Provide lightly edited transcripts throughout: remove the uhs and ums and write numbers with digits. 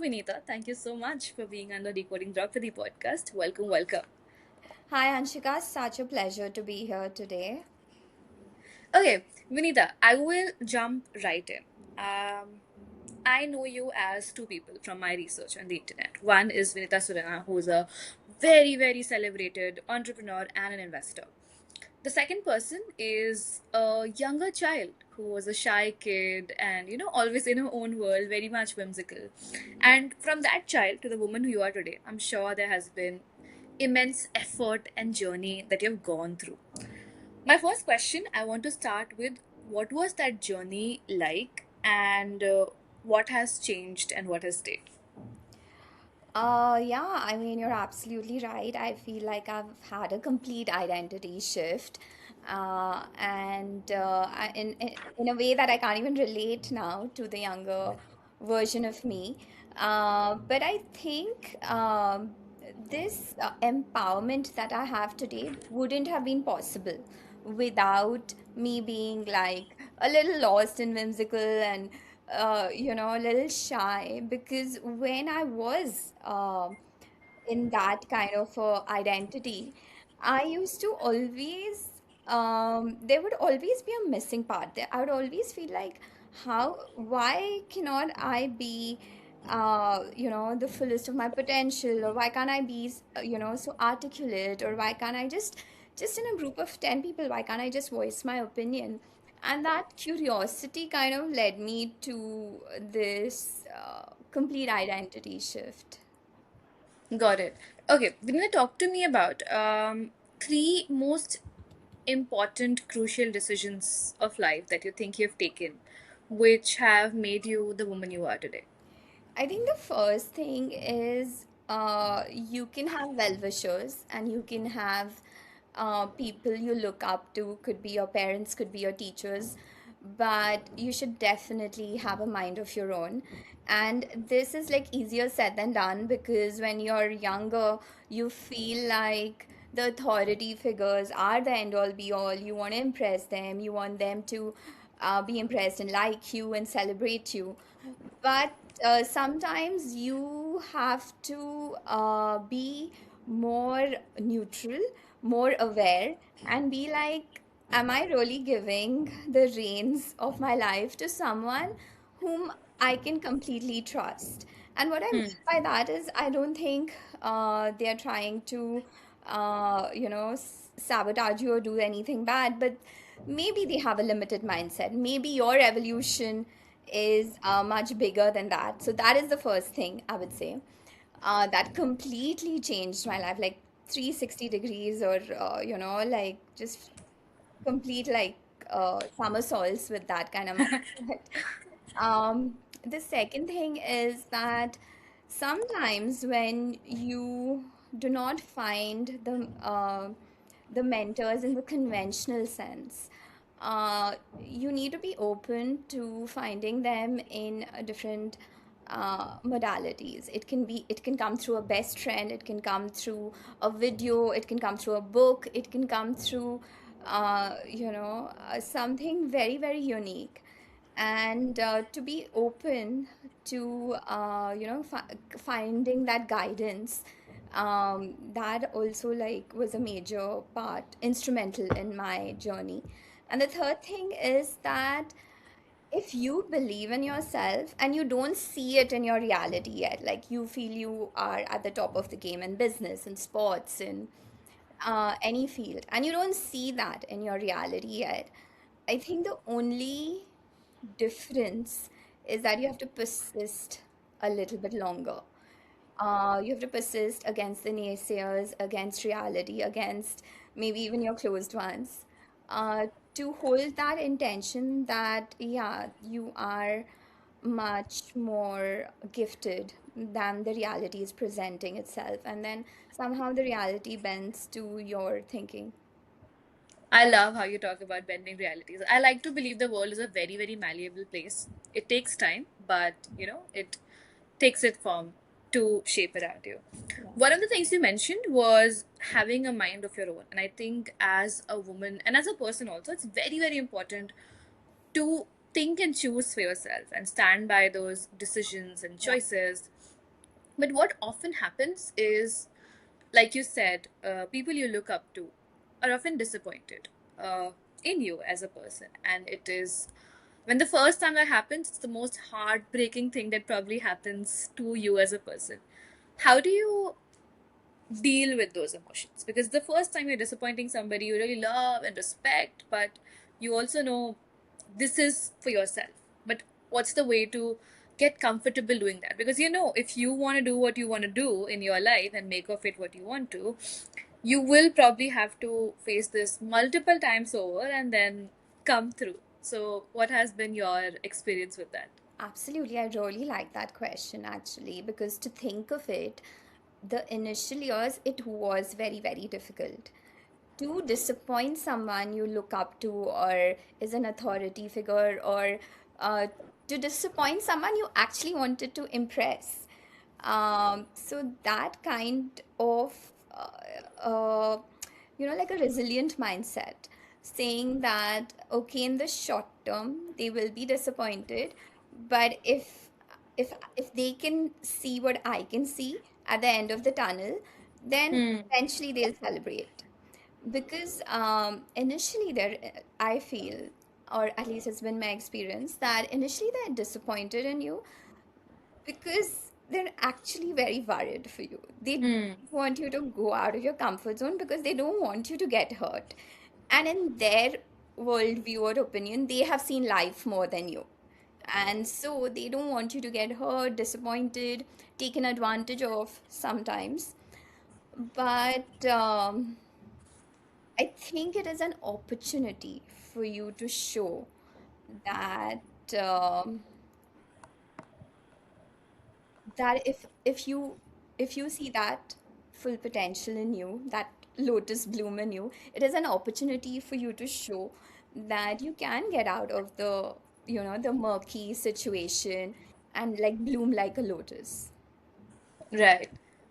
Vinita. Thank you so much for being on the Decoding Draupadi podcast. Welcome, welcome. Hi Anshika, such a pleasure to be here today. Okay, Vinita, I will jump right in. I know you as two people from my research on the internet. One is Vinita Surana, who is a very, very celebrated entrepreneur and an investor. The second person is a younger child who was a shy kid and, always in her own world, very much whimsical. And from that child to the woman who you are today, I'm sure there has been immense effort and journey that you've gone through. My first question, I want to start with what was that journey like and what has changed and what has stayed? Yeah, I mean, you're absolutely right. I feel like I've had a complete identity shift, in a way that I can't even relate now to the younger version of me. But I think this empowerment that I have today wouldn't have been possible without me being like a little lost and whimsical and a little shy, because when I was in that kind of identity, I used to always, there would always be a missing part there. I would always feel like, why cannot I be, the fullest of my potential, or why can't I be, so articulate, or why can't I just in a group of 10 people, why can't I just voice my opinion? And that curiosity kind of led me to this complete identity shift. Got it. Okay, Vinita, talk to me about three most important, crucial decisions of life that you think you've taken, which have made you the woman you are today. I think the first thing is you can have well wishers and you can have people you look up to, could be your parents, could be your teachers, but you should definitely have a mind of your own. And this is like easier said than done, because when you're younger, you feel like the authority figures are the end all be all. You want to impress them, you want them to be impressed and like you and celebrate you. But sometimes you have to be more neutral, more aware, and be like, am I really giving the reins of my life to someone whom I can completely trust? And what I mean Hmm. by that is, I don't think they are trying to, sabotage you or do anything bad, but maybe they have a limited mindset. Maybe your evolution is much bigger than that. So that is the first thing I would say. That completely changed my life, like 360 degrees, or like just complete like somersaults with that kind of mindset. The second thing is that sometimes when you do not find the mentors in the conventional sense, you need to be open to finding them in a different modalities. It can come through a best friend, it can come through a video, it can come through a book, it can come through something very, very unique. And to be open to finding that guidance, that also like was a major part, instrumental in my journey. And the third thing is that if you believe in yourself and you don't see it in your reality yet, like you feel you are at the top of the game in business and sports and any field, and you don't see that in your reality yet, I think the only difference is that you have to persist a little bit longer. You have to persist against the naysayers, against reality, against maybe even your closed ones, to hold that intention that, yeah, you are much more gifted than the reality is presenting itself. And then somehow the reality bends to your thinking. I love how you talk about bending realities. I like to believe the world is a very, very malleable place. It takes time, but it takes its form to shape around you. One of the things you mentioned was having a mind of your own. And I think as a woman and as a person also, it's very, very important to think and choose for yourself and stand by those decisions and Yeah. choices. But what often happens is, like you said, people you look up to are often disappointed in you as a person. And it is, when the first time that happens, it's the most heartbreaking thing that probably happens to you as a person. How do you deal with those emotions? Because the first time you're disappointing somebody you really love and respect, but you also know this is for yourself. But what's the way to get comfortable doing that? Because you know, if you want to do what you want to do in your life and make of it what you want to, you will probably have to face this multiple times over and then come through. So, what has been your experience with that? Absolutely, I really like that question actually, because to think of it, the initial years, it was very, very difficult. To disappoint someone you look up to or is an authority figure, or uh, to disappoint someone you actually wanted to impress. So that kind of, like a resilient mindset, saying that, okay, in the short term, they will be disappointed, but if they can see what I can see at the end of the tunnel, then Hmm. eventually they'll celebrate. Because initially I feel, or at least it's been my experience, that initially they're disappointed in you because they're actually very worried for you. They Hmm. want you to go out of your comfort zone because they don't want you to get hurt. And in their worldview or opinion, they have seen life more than you. And so they don't want you to get hurt, disappointed, taken advantage of sometimes. But I think it is an opportunity for you to show that um, that if you see that full potential in you, that lotus bloom in you, it is an opportunity for you to show that you can get out of the murky situation and like bloom like a lotus. Right.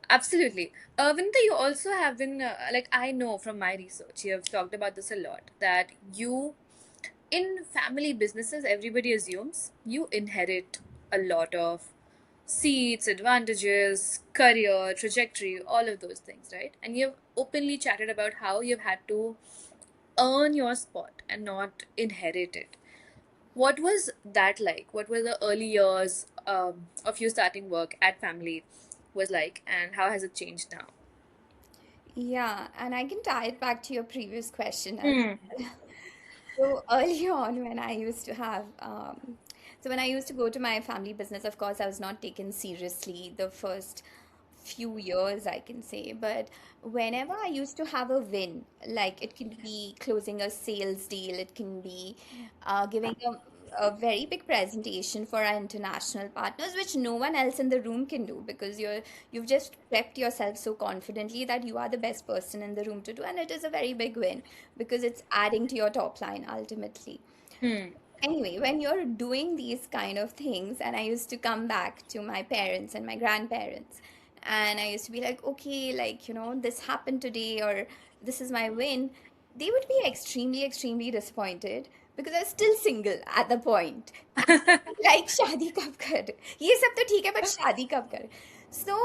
Absolutely. Vinta, you also have been, like, I know from my research, you have talked about this a lot, that you, in family businesses, everybody assumes you inherit a lot of seats, advantages, career, trajectory, all of those things, right? And you've openly chatted about how you've had to earn your spot and not inherit it. What was that like? What were the early years of you starting work at family was like, and how has it changed now? Yeah, and I can tie it back to your previous question as Hmm. well. So early on, when I used to have, so when I used to go to my family business, of course, I was not taken seriously the first few years, I can say. But whenever I used to have a win, like it can be closing a sales deal, it can be giving a very big presentation for our international partners, which no one else in the room can do because you've just prepped yourself so confidently that you are the best person in the room to do, and it is a very big win because it's adding to your top line ultimately. Hmm. Anyway, when you're doing these kind of things, and I used to come back to my parents and my grandparents, and I used to be like, okay, like, this happened today, or this is my win, they would be extremely, extremely disappointed because I was still single at the point. Like, शादी कब कर ये सब तो ठीक है but शादी कब कर. So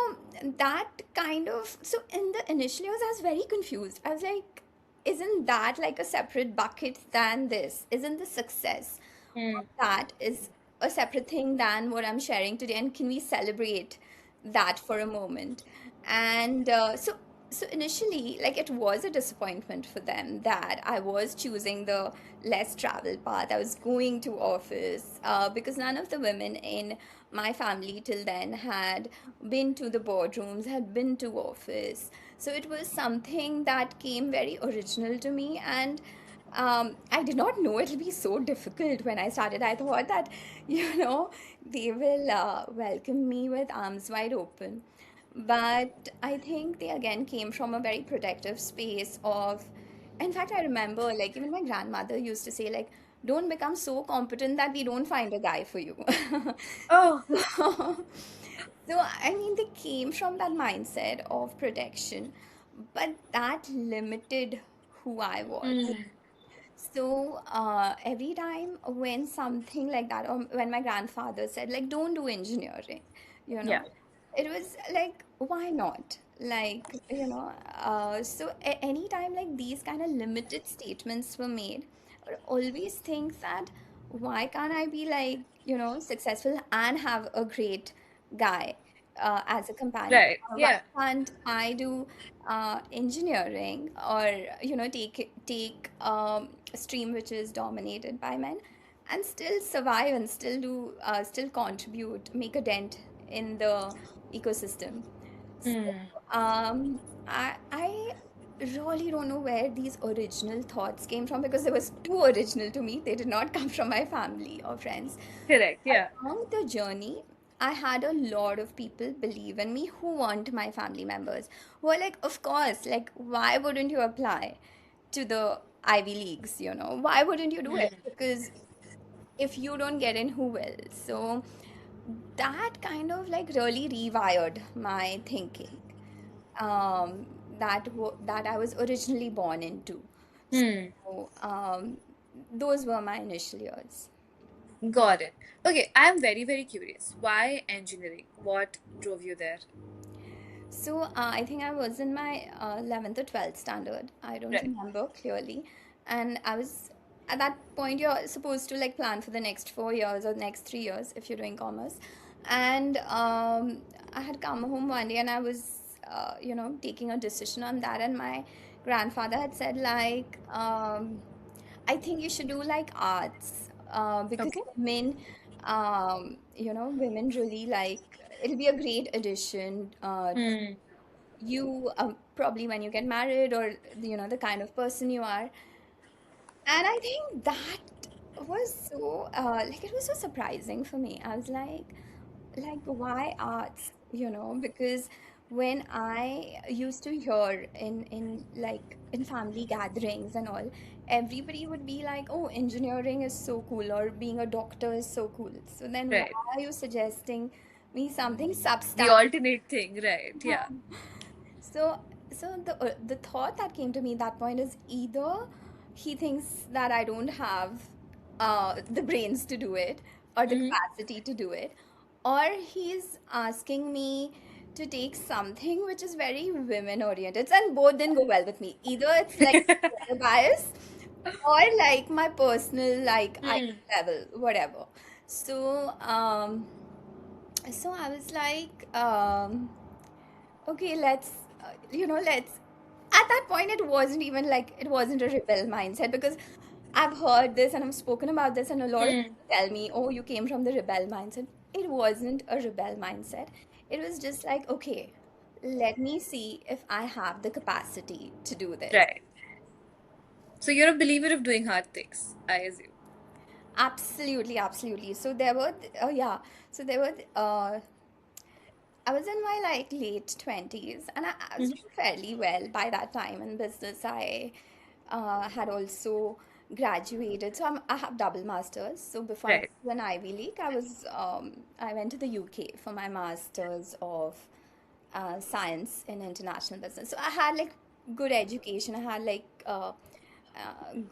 that kind of, so in the initial years I was very confused. I was like, isn't that like a separate bucket than this? Isn't the success Hmm. of that is a separate thing than what I'm sharing today? And can we celebrate that for a moment? And so initially, like, it was a disappointment for them that I was choosing the less traveled path. I was going to office because none of the women in my family till then had been to the boardrooms, had been to office. So it was something that came very original to me, and I did not know it'll be so difficult when I started. I thought that, they will welcome me with arms wide open. But I think they again came from a very protective space of, in fact, I remember like even my grandmother used to say, like, don't become so competent that we don't find a guy for you. Oh. So, I mean, they came from that mindset of protection, but that limited who I was. Hmm. So, every time when something like that, or when my grandfather said, like, don't do engineering, you Yeah. know, it was like, why not? Like, so anytime like these kind of limited statements were made, I would always think that why can't I be like, successful and have a great guy as a companion? Right. Or why Yeah. can't I do engineering, or, take a stream which is dominated by men and still survive and still do, still contribute, make a dent in the ecosystem. So, Hmm. I really don't know where these original thoughts came from, because they was too original to me. They did not come from my family or friends. Correct. Yeah. Along the journey, I had a lot of people believe in me who weren't my family members, who are like, of course, like, why wouldn't you apply to the Ivy Leagues? Why wouldn't you do it? Hmm. Because if you don't get in, who will? So that kind of like really rewired my thinking, um, that I was originally born into. Hmm. So those were my initial years. Got it. Okay, I'm very, very curious. Why engineering? What drove you there? So I think I was in my 11th or 12th standard. I don't Right. remember clearly. And I was at that point, you're supposed to like plan for the next 4 years or next 3 years if you're doing commerce. And I had come home one day and I was, taking a decision on that. And my grandfather had said, like, I think you should do like arts, because Okay. women really like, it'll be a great addition Hmm. you, probably when you get married, or the kind of person you are. And I think that was so like, it was so surprising for me. I was like, why arts? Because when I used to hear in like in family gatherings and all, everybody would be like, oh, engineering is so cool, or being a doctor is so cool. So then why Right. are you suggesting me something The substantial? alternate thing. Right. Yeah. So, the thought that came to me at that point is, either he thinks that I don't have the brains to do it, or the Mm-hmm. capacity to do it, or he's asking me to take something which is very women oriented, and both didn't go well with me. Either it's like gender bias, or like my personal like Hmm. IQ level, whatever. So, I was like, okay, let's. At that point, it wasn't even like, it wasn't a rebel mindset, because I've heard this and I've spoken about this, and a lot of Hmm. people tell me, oh, you came from the rebel mindset. It wasn't a rebel mindset. It was just like, okay, let me see if I have the capacity to do this. Right. So you're a believer of doing hard things, I assume. Absolutely, absolutely. So there were, oh yeah, so there were, I was in my like late 20s, and I was Mm-hmm. doing fairly well by that time in business. I had also graduated, so I have double masters. So before I went Right. to an Ivy League, I went to the UK for my masters of science in international business. So I had like good education. I had like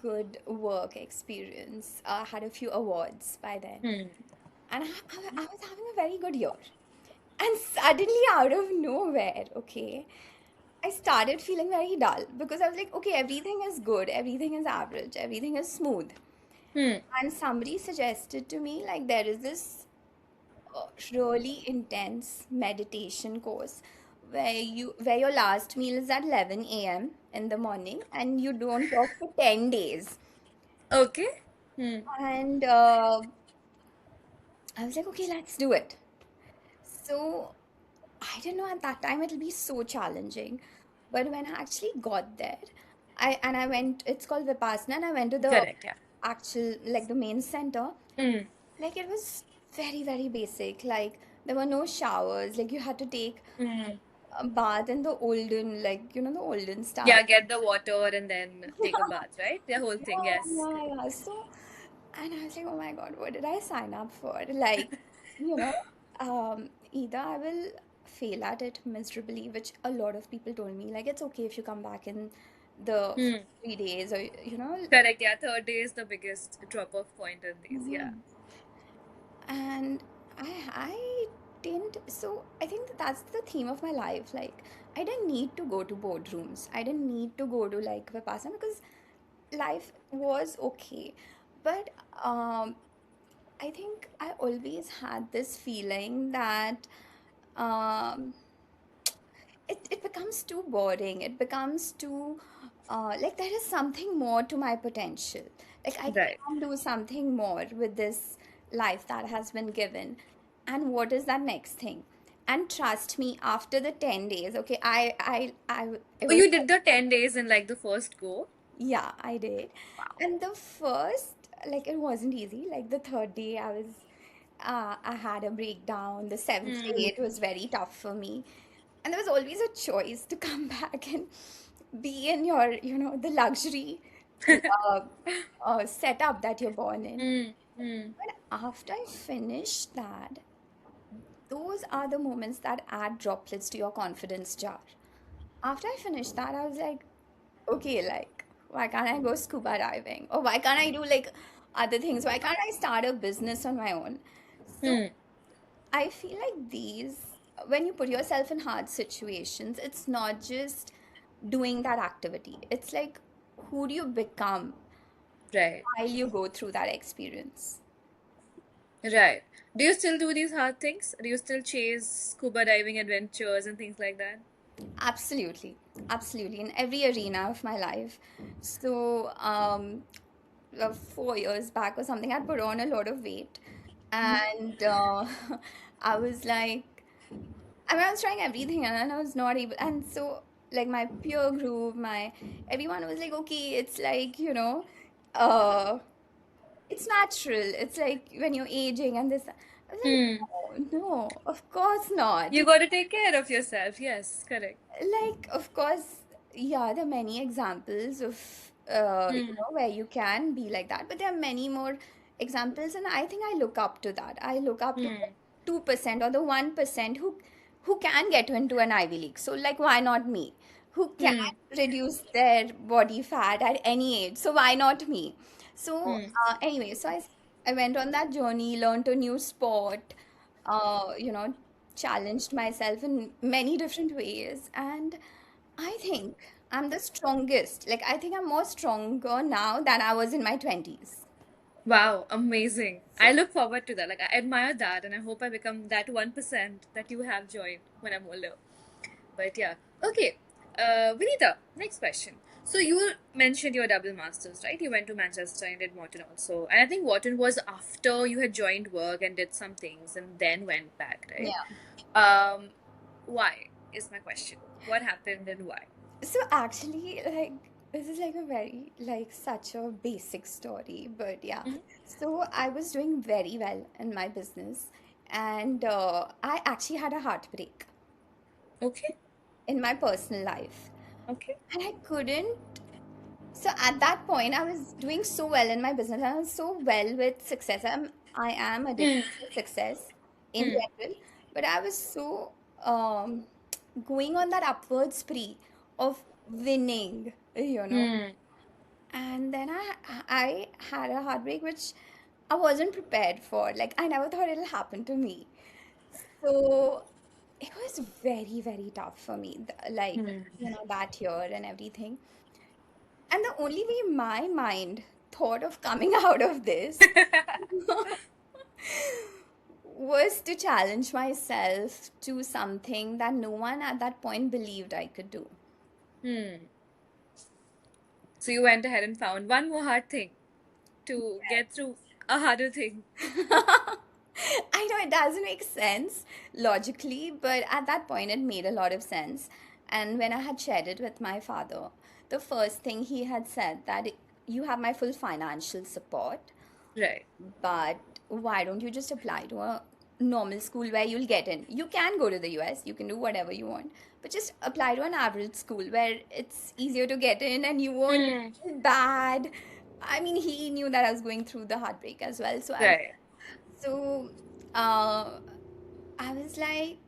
good work experience. I had a few awards by then, Hmm. and I was having a very good year. And suddenly, out of nowhere, okay, I started feeling very dull, because I was like, okay, everything is good, everything is average, everything is smooth. Hmm. And somebody suggested to me, like, there is this really intense meditation course where your last meal is at 11 a.m. in the morning, and you don't talk for 10 days. Okay. Hmm. And I was like, okay, let's do it. So I didn't know at that time it'll be so challenging. But when I actually got there, I went, it's called Vipassana, and I went to the Correct. Yeah. actual, like the main center. Hmm. Like, it was very, very basic. Like, there were no showers. Like, you had to take Hmm. a bath in the olden, like, the olden style. Yeah. Get the water and then take a bath. Right. The whole thing. Yeah, Yes. yeah, yeah. So, and I was like, oh my God, what did I sign up for? Like, you know, either I will fail at it miserably, which a lot of people told me, like, it's okay if you come back in the Hmm. 3 days, or, Correct. Yeah. Third day is the biggest drop off point in these. Yeah. Mhm. And I didn't, so I think that that's the theme of my life. Like, I didn't need to go to boardrooms. I didn't need to go to like Vipassana because life was okay. But um, I think I always had this feeling that um, it becomes too boring. It becomes too like there is something more to my potential. Like I Right. can do something more with this life that has been given. And what is that next thing? And trust me, after the 10 days, okay, it Oh, was you did the 10 days in like the first go? yeah, I did. Wow. And the first, like, it wasn't easy. Like, the third day, I had a breakdown. The seventh Hmm. day, it was very tough for me. And there was always a choice to come back and be in your, the luxury uh, setup that you're born in. Hmm. Hmm. But after I finished that, those are the moments that add droplets to your confidence jar. After I finished that, I was like, okay, like, why can't I go scuba diving? Or why can't I do like other things? Why can't I start a business on my own? So Hmm. I feel like when you put yourself in hard situations, it's not just doing that activity. It's like, who do you become Right. while you go through that experience? Right. Do you still do these hard things? Do you still chase scuba diving adventures and things like that? Absolutely. Absolutely. In every arena of my life. So, 4 years back or something, I'd put on a lot of weight. And I was like, I mean, I was trying everything and I was not able. And so, like, my peer group, everyone was like, okay, it's like, uh, it's natural. It's like when you're aging and this. I was Hmm. like, no, no, of course not. You got to take care of yourself. Yes, correct. Like, of course, yeah, there are many examples of, Hmm. where you can be like that, but there are many more examples, and I think I look up to that. I look up to the Hmm. 2% or the 1% who can get into an Ivy League. So, like, why not me? Who can Hmm. reduce their body fat at any age? So, why not me? So, Hmm. anyway, I went on that journey, learned a new sport, uh, you know, challenged myself in many different ways, and I think I'm the strongest. Like, I think I'm more stronger now than I was in my 20s. Wow, amazing. I So look forward to that. Like, I admire that, and I hope I become that 1% that you have joined when I'm older. But yeah, okay. Vinita, next question. So you mentioned your double masters, right? You went to Manchester and did Wharton also, and I think Wharton was after you had joined work and did some things and then went back, right? yeah. Um, why is my question? What happened and why? So actually, like, this is like a very, like, such a basic story, but yeah. Mhm. So I was doing very well in my business, and I actually had a heartbreak Okay, in my personal life, okay. and I couldn't. So at that point, I was doing so well in my business. I was so well with success. I am Hmm. addicted to success in Hmm. general, but I was so um, going on that upward spree of winning, Hmm. And then I had a heartbreak which I wasn't prepared for. Like I never thought it'll happen to me. So it was very, very tough for me, like, Hmm. that year and everything. And the only way my mind thought of coming out of this was to challenge myself to something that no one at that point believed I could do. Hmm. So you went ahead and found one more hard thing to get through a harder thing. I know it doesn't make sense logically, but at that point it made a lot of sense. And when I had shared it with my father, the first thing he had said that you have my full financial support, Right. but why don't you just apply to a normal school where you'll get in? You can go to the US, you can do whatever you want, but just apply to an average school where it's easier to get in and you won't Hmm. feel bad. I mean, he knew that I was going through the heartbreak as well, Right. so uh, I was like,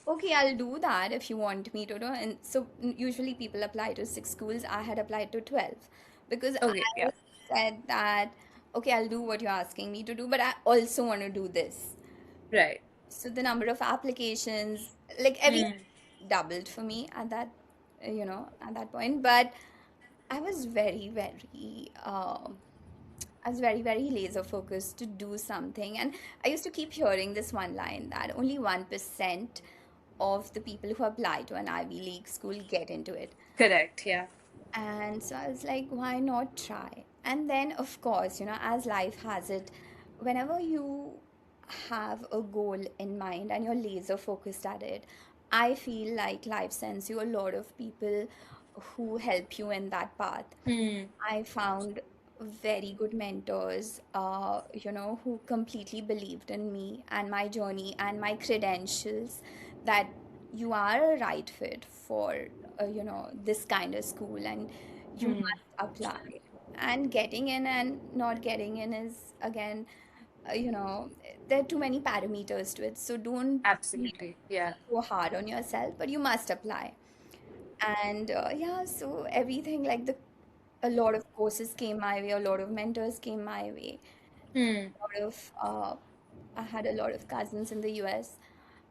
okay, I'll do that if you want me to do. And so usually people apply to 6 schools. I had applied to 12 because Okay. I Yeah. said that, okay, I'll do what you're asking me to do, but I also want to do this. Right. So the number of applications, like everything Hmm. doubled for me at that, at that point. But I was very laser focused to do something. And I used to keep hearing this one line that only 1% of the people who apply to an Ivy League school get into it. Correct. Yeah. And so I was like, why not try? And then, of course, as life has it, whenever you have a goal in mind and you're laser focused at it, I feel like life sends you a lot of people who help you in that path. Hmm. I found very good mentors, who completely believed in me and my journey and my credentials, that you are a right fit for, this kind of school, and you Hmm. must apply. And getting in and not getting in is, again, uh, you know, there are too many parameters to it. So don't be Absolutely. Yeah. so hard on yourself, but you must apply. And yeah, so everything, like the a lot of courses came my way, a lot of mentors came my way. Hmm. A lot of I had a lot of cousins in the US.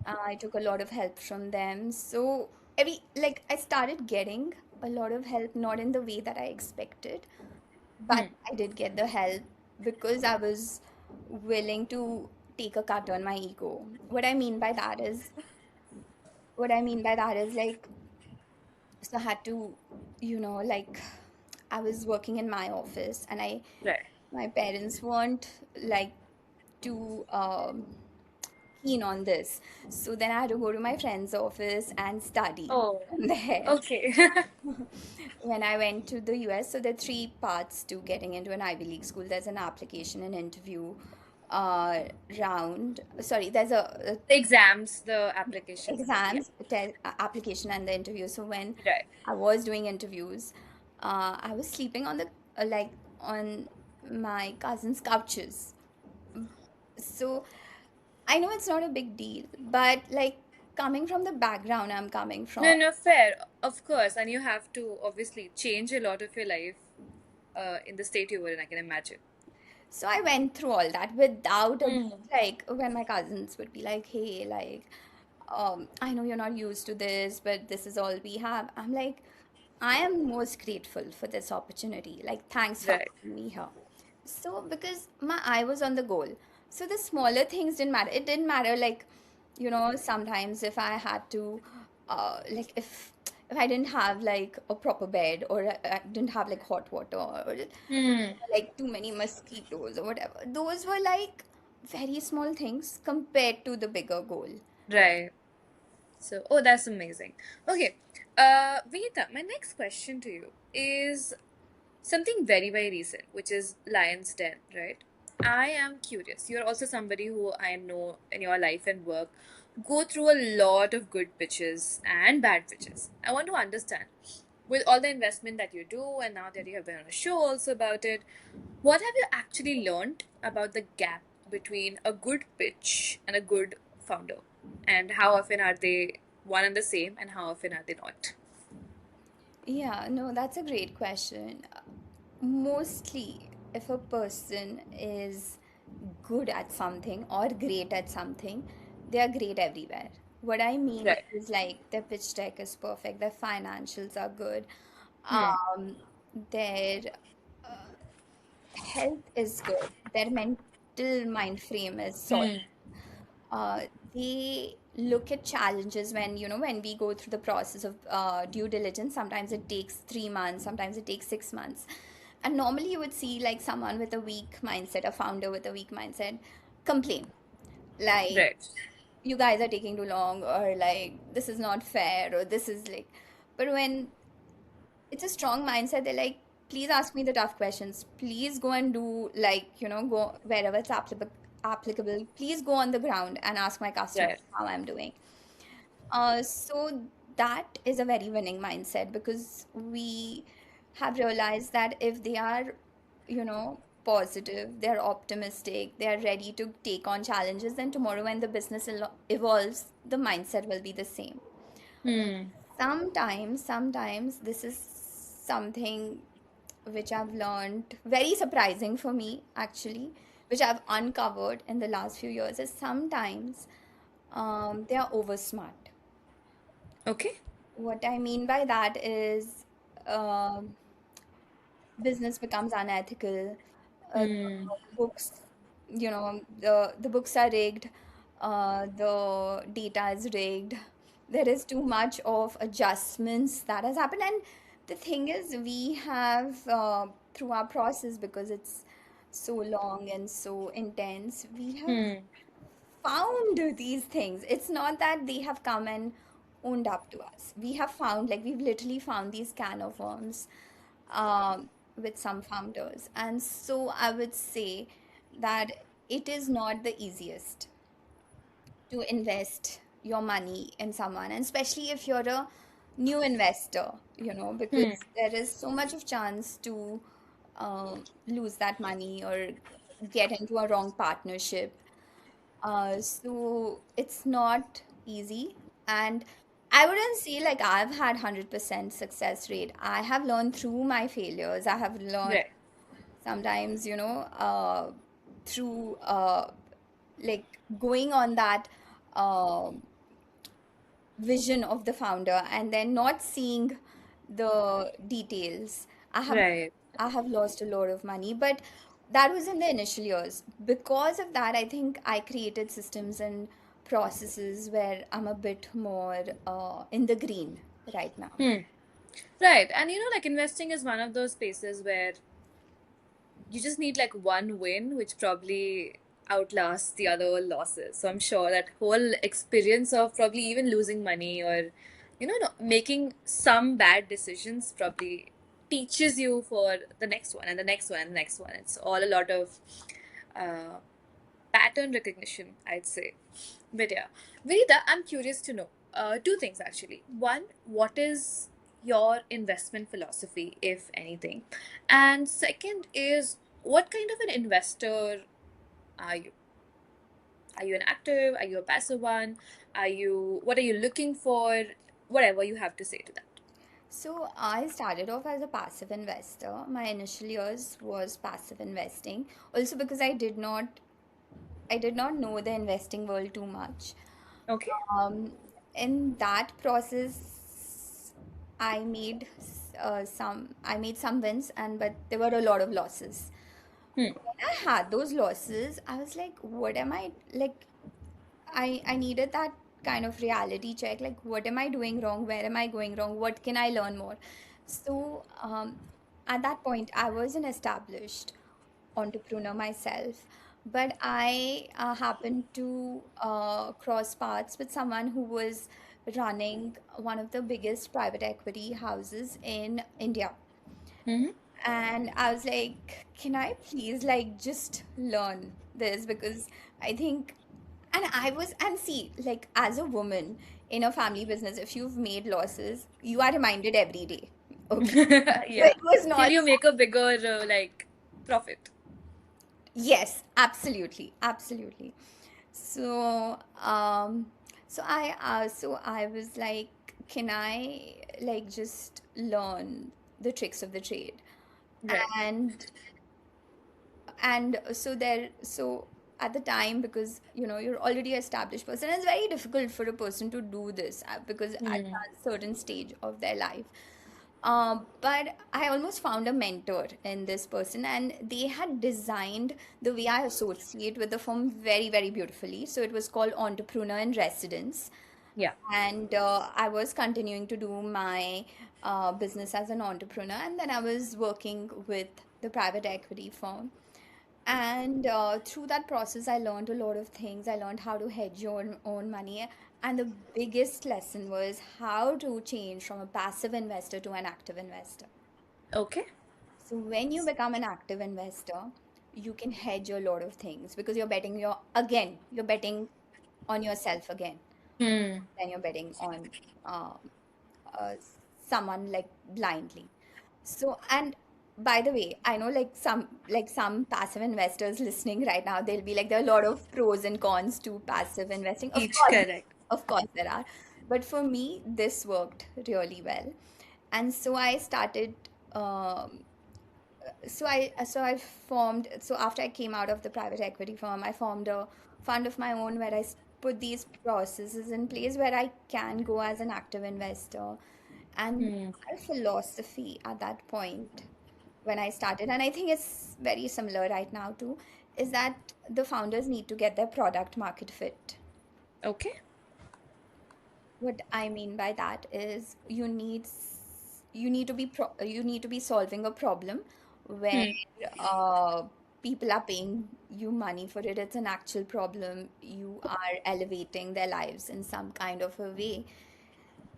I took a lot of help from them. So I started getting a lot of help, not in the way that I expected, but Hmm. I did get the help because I was willing to take a cut on my ego. What I mean by that is like, so I had to, like, I was working in my office, and Right. my parents weren't like too keen on this. So then I had to go to my friend's office and study Oh. from there. Okay. When I went to the US, so there are three parts to getting into an Ivy League school. There's an application and interview uh, round. Sorry, there's a The exams, the applications, and yeah. application and the interview. So when Right. I was doing interviews, I was sleeping on the like on my cousin's couches. So I know it's not a big deal, but like, coming from the background I'm coming from, No, no, fair. Of course. And you have to obviously change a lot of your life in the state you were in, I can imagine. so I went through all that without a, Hmm. like, when my cousins would be like, hey, like, I know you're not used to this, but this is all we have. I'm like, I am most grateful for this opportunity. Like, thanks for Right. having me here. So, because my eye was on the goal. So the smaller things didn't matter. It didn't matter, like, sometimes if I had to, like, if I didn't have like a proper bed, or I didn't have like hot water, or Hmm. like too many mosquitoes or whatever. Those were like very small things compared to the bigger goal. Right. So, oh, that's amazing. Okay. Vinita, my next question to you is something very, very recent, which is Lion's Den, right? I am curious. You're also somebody who I know in your life and work go through a lot of good pitches and bad pitches. I want to understand, with all the investment that you do, and now that you have been on a show also about it, what have you actually learned about the gap between a good pitch and a good founder? And how often are they one and the same, and how often are they not? Yeah, no, that's a great question. Mostly, if a person is good at something or great at something, they are great everywhere. What I mean Right. is, like, their pitch deck is perfect, their financials are good, Hmm. um, their health is good, their mental mind frame is solid. Hmm. uh, they look at challenges when we go through the process of due diligence. Sometimes it takes 3 months, sometimes it takes 6 months. And normally you would see like someone with a weak mindset, a founder with a weak mindset, complain like, Right. you guys are taking too long, or like, this is not fair, or this is like. But when it's a strong mindset, they're like, please ask me the tough questions, please go and do, like, go wherever it's applicable, please go on the ground and ask my customers Right. how I'm doing. So that is a very winning mindset, because we have realized that if they are, positive, they're optimistic, they're ready to take on challenges, then tomorrow when the business evolves, the mindset will be the same. Hmm. Sometimes this is something which I've learned, very surprising for me actually, which I've uncovered in the last few years, is sometimes They are over smart. Okay. What I mean by that is um business becomes unethical. Hmm. The books, the books are rigged. The data is rigged. There is too much of adjustments that has happened, and the thing is, we have through our process, because it's so long and so intense, we have Hmm. found these things. It's not that they have come and owned up to us. We have found, like, we've literally found these can of worms with some founders. And so I would say that it is not the easiest to invest your money in someone, and especially if you're a new investor, Hmm. because there is so much of chance to lose that money or get into a wrong partnership. So it's not easy. And I wouldn't say like I've had 100% success rate. I have learned through my failures. I have learned Right. sometimes, through like going on that um vision of the founder and then not seeing the details. I have Right. I have lost a lot of money, but that was in the initial years. Because of that, I think I created systems and processes where I'm a bit more in the green right now. Hmm. Right. And like investing is one of those spaces where you just need like one win, which probably outlasts the other losses. So I'm sure that whole experience of probably even losing money or, no, making some bad decisions probably teaches you for the next one and the next one and the next one. It's all a lot of uh, pattern recognition, I'd say. But yeah, Vinita, I'm curious to know two things actually. One, what is your investment philosophy, if anything? And second is, what kind of an investor are you? Are you an active? Are you a passive one? What are you looking for? Whatever you have to say to that. So I started off as a passive investor. My initial years was passive investing, also because I did not know the investing world too much. Okay. Um, in that process, I made some wins, but there were a lot of losses. Hmm. When I had those losses, I was like, what am I like? I needed that kind of reality check. Like, what am I doing wrong? Where am I going wrong? What can I learn more? So, at that point, I was an established entrepreneur myself, but I happened to cross paths with someone who was running one of the biggest private equity houses in India. Mm-hmm. And I was like, can I please like just learn this? Because I think, and see, like as a woman in a family business, if you've made losses, you are reminded every day. Okay. So Yeah. it was Till not. you make a bigger like profit. Yes, absolutely, absolutely. So, so I was like, can I like just learn the tricks of the trade? Right. And so at the time, because you're already an established person, it's very difficult for a person to do this because at Hmm. a certain stage of their life. But I almost found a mentor in this person, and they had designed the way I associate with the firm very, very beautifully. So it was called Entrepreneur in Residence. Yeah. And I was continuing to do my business as an entrepreneur, and then I was working with the private equity firm. And through that process, I learned a lot of things. I learned how to hedge your own money. And the biggest lesson was how to change from a passive investor to an active investor. Okay. So when you become an active investor, you can hedge a lot of things because you're betting on yourself again. Hmm. Then you're betting on uh, uh, someone like blindly. So, and by the way, I know like some passive investors listening right now, they'll be like, there are a lot of pros and cons to passive investing. Each correct. Of course there are. But for me, this worked really well. And so I started so after I came out of the private equity firm, I formed a fund of my own where I put these processes in place where I can go as an active investor. And Hmm. our philosophy at that point when I started, and I think it's very similar right now too, is that the founders need to get their product market fit. Okay. What I mean by that is you need to be solving a problem where Hmm. uh, people are paying you money for it. It's an actual problem. You are elevating their lives in some kind of a way.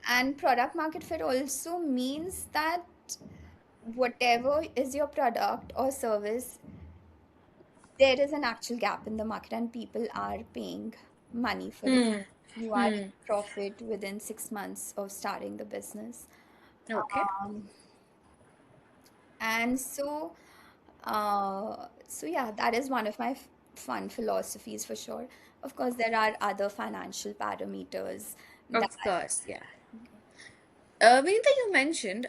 And product market fit also means that whatever is your product or service, there is an actual gap in the market and people are paying money for it. Hmm. You are Hmm. in profit within 6 months of starting the business. Okay. Um, and so yeah, that is one of my fun philosophies for sure. Of course, there are other financial parameters that, Of course, yeah. Vinita, you mentioned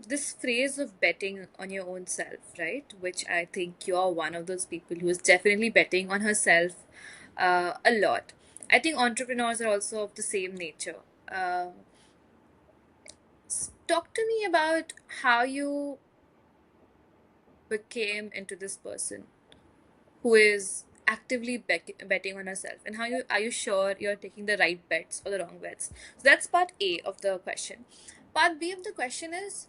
this phrase of betting on your own self, right? Which I think you're one of those people who is definitely betting on herself a lot. I think entrepreneurs are also of the same nature. Talk to me about how you became into this person who is actively betting on herself, and how you are you sure you're taking the right bets or the wrong bets. So that's part A of the question. Part B of the question is,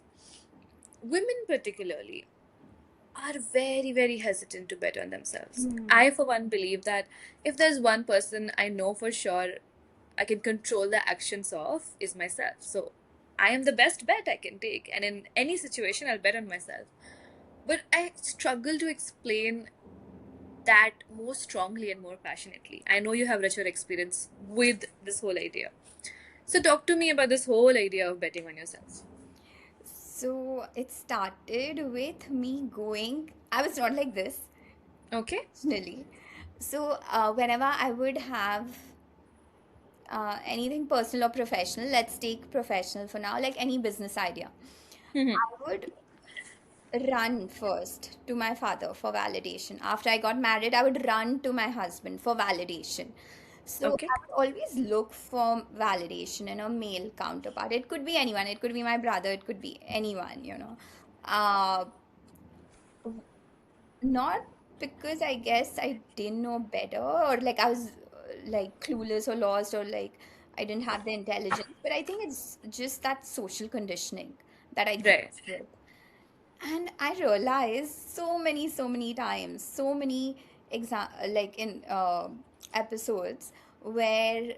women particularly are very, very hesitant to bet on themselves. hmm, I, for one, believe that if there's one person I know for sure I can control the actions of, is myself. So I am the best bet I can take, and in any situation, I'll bet on myself. But I struggle to explain that more strongly and more passionately. I know you have richer experience with this whole idea. So talk to me about this whole idea of betting on yourself. so it started with me going, I was not like this Okay? originally. So whenever I would have anything personal or professional, let's take professional for now, like any business idea, Hmm. I would run first to my father for validation. After I got married, I would run to my husband for validation. So Okay? I would always look for validation in a male counterpart. It could be anyone, it could be my brother, it could be anyone. Uh, Not because I guess I didn't know better or like I was like clueless or lost or like I didn't have the intelligence, but I think it's just that social conditioning that I grew Right. up with. And I realized so many times, so many like in episodes where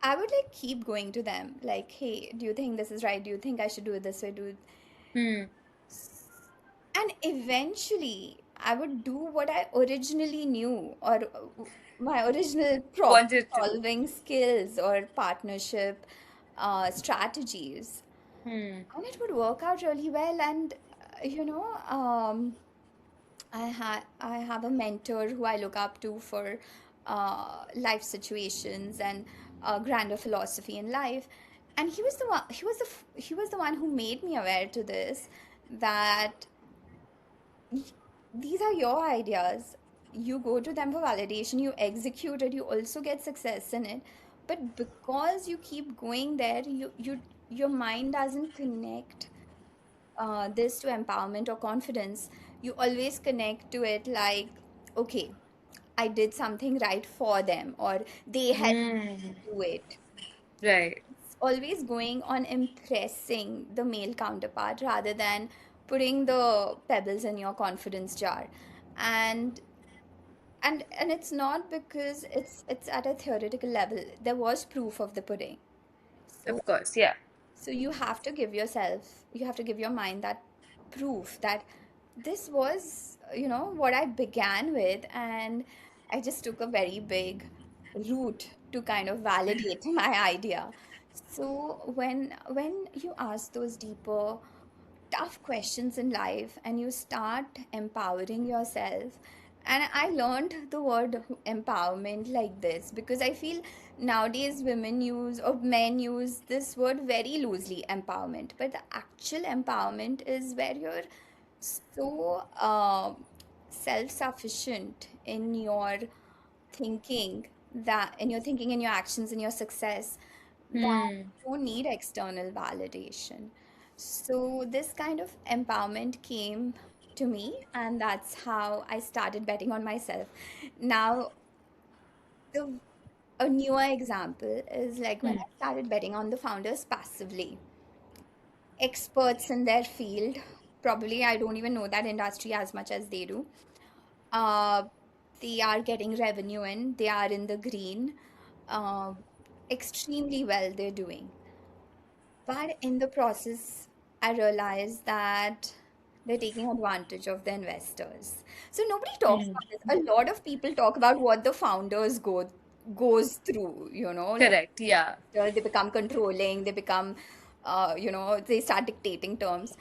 I would like keep going to them, like, hey, do you think this is right? Do you think I should do it this way? Hmm. And eventually, I would do what I originally knew or my original problem Wanted to. solving skills or partnership strategies. Hmm. And it would work out really well. And, I have a mentor who I look up to for life situations and grander philosophy in life. And he was the one. He was the one who made me aware to this that these are your ideas. You go to them for validation, you execute it, you also get success in it. But because you keep going there, your mind doesn't connect this to empowerment or confidence. You always connect to it like, okay, I did something right for them, or they helped Hmm. me do it. Right. It's always going on impressing the male counterpart rather than putting the pebbles in your confidence jar. And and it's not because it's at a theoretical level. There was proof of the pudding. So Of course. Yeah. so you have to give your mind that proof that this was, what I began with, and I just took a very big route to kind of validate my idea. So when you ask those deeper tough questions in life and you start empowering yourself, and I learned the word empowerment like this because I feel nowadays women use or men use this word very loosely, empowerment, but the actual empowerment is where you're so self-sufficient in your thinking that in your thinking, in your actions, in your success, that Hmm. you don't need external validation. So this kind of empowerment came to me, and that's how I started betting on myself. Now, the a newer example is like when Hmm. I started betting on the founders passively. Experts in their field, probably I don't even know that industry as much as they do. Uh, they are getting revenue in, they are in the green, uh, extremely well they're doing. But in the process, I realized that they're taking advantage of the investors. So nobody talks Hmm. about this. A lot of people talk about what the founders goes through, like Correct. Yeah. they become controlling, they become, they start dictating terms.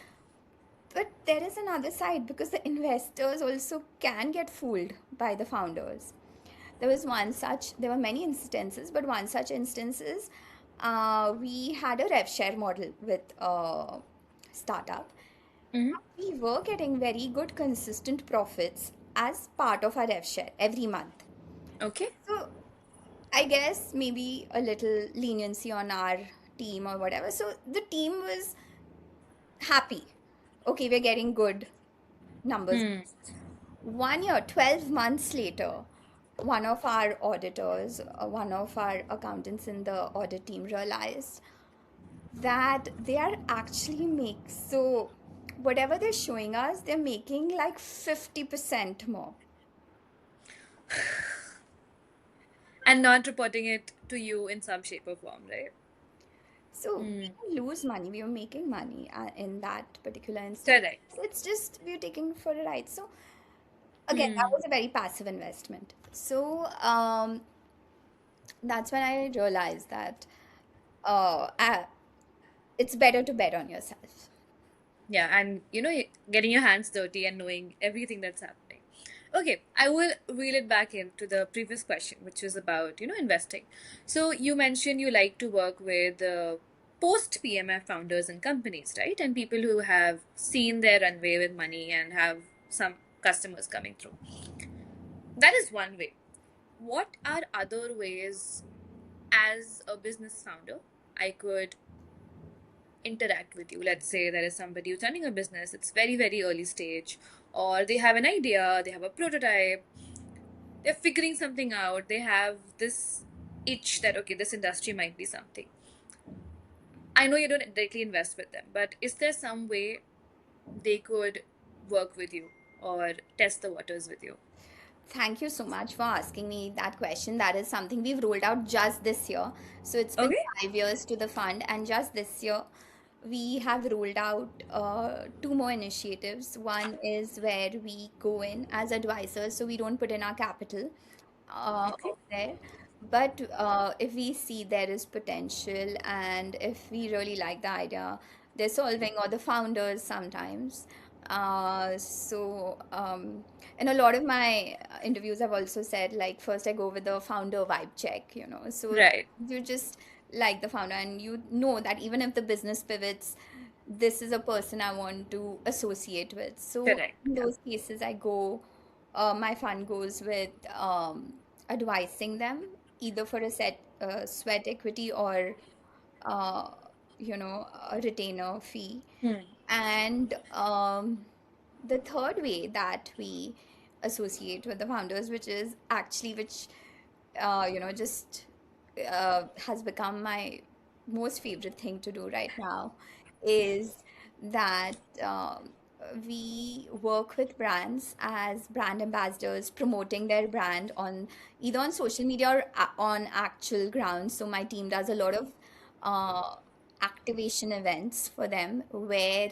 But there is another side because the investors also can get fooled by the founders. There were many instances, but one such instances, we had a rev share model with a startup. Hmm. We were getting very good, consistent profits as part of our rev share every month. Okay. So I guess maybe a little leniency on our team or whatever. So the team was happy. Okay, we're getting good numbers. Hmm. 1 year, 12 months later, one of our auditors, one of our accountants in the audit team realized that they are actually whatever they're showing us, they're making like 50% more. And not reporting it to you in some shape or form, right? So we Hmm. didn't lose money, we were making money in that particular instance. Correct. It's just we were taking for a ride. So again, that Hmm. was a very passive investment. So that's when I realized that uh, I, it's better to bet on yourself. Yeah, and getting your hands dirty and knowing everything that's happening. Okay, I will reel it back into the previous question, which was about, investing. So you mentioned you like to work with post PMF founders and companies, right? And people who have seen their runway with money and have some customers coming through. That is one way. What are other ways as a business founder I could interact with you? Let's say there is somebody who's running a business, it's very, very early stage, or they have an idea, they have a prototype, they're figuring something out, they have this itch that, okay, this industry might be something. I know you don't directly invest with them, but is there some way they could work with you or test the waters with you? Thank you so much for asking me that question. That is something we've rolled out just this year. So it's been Okay. 5 years to the fund, and just this year, we have rolled out two more initiatives. One is where we go in as advisors, so we don't put in our capital Okay. out there. But if we see there is potential and if we really like the idea, they're solving or the founders sometimes. In a lot of my interviews, I've also said like first I go with the founder vibe check. So Right. you just like the founder and you know that even if the business pivots, this is a person I want to associate with. So Correct. in Yeah. those cases, my fund goes with advising them either for a sweat equity or uh, a retainer fee. Hmm. And the third way that we associate with the founders, which just has become my most favorite thing to do right now, is that we work with brands as brand ambassadors, promoting their brand on either on social media or on actual grounds. So my team does a lot of uh, activation events for them where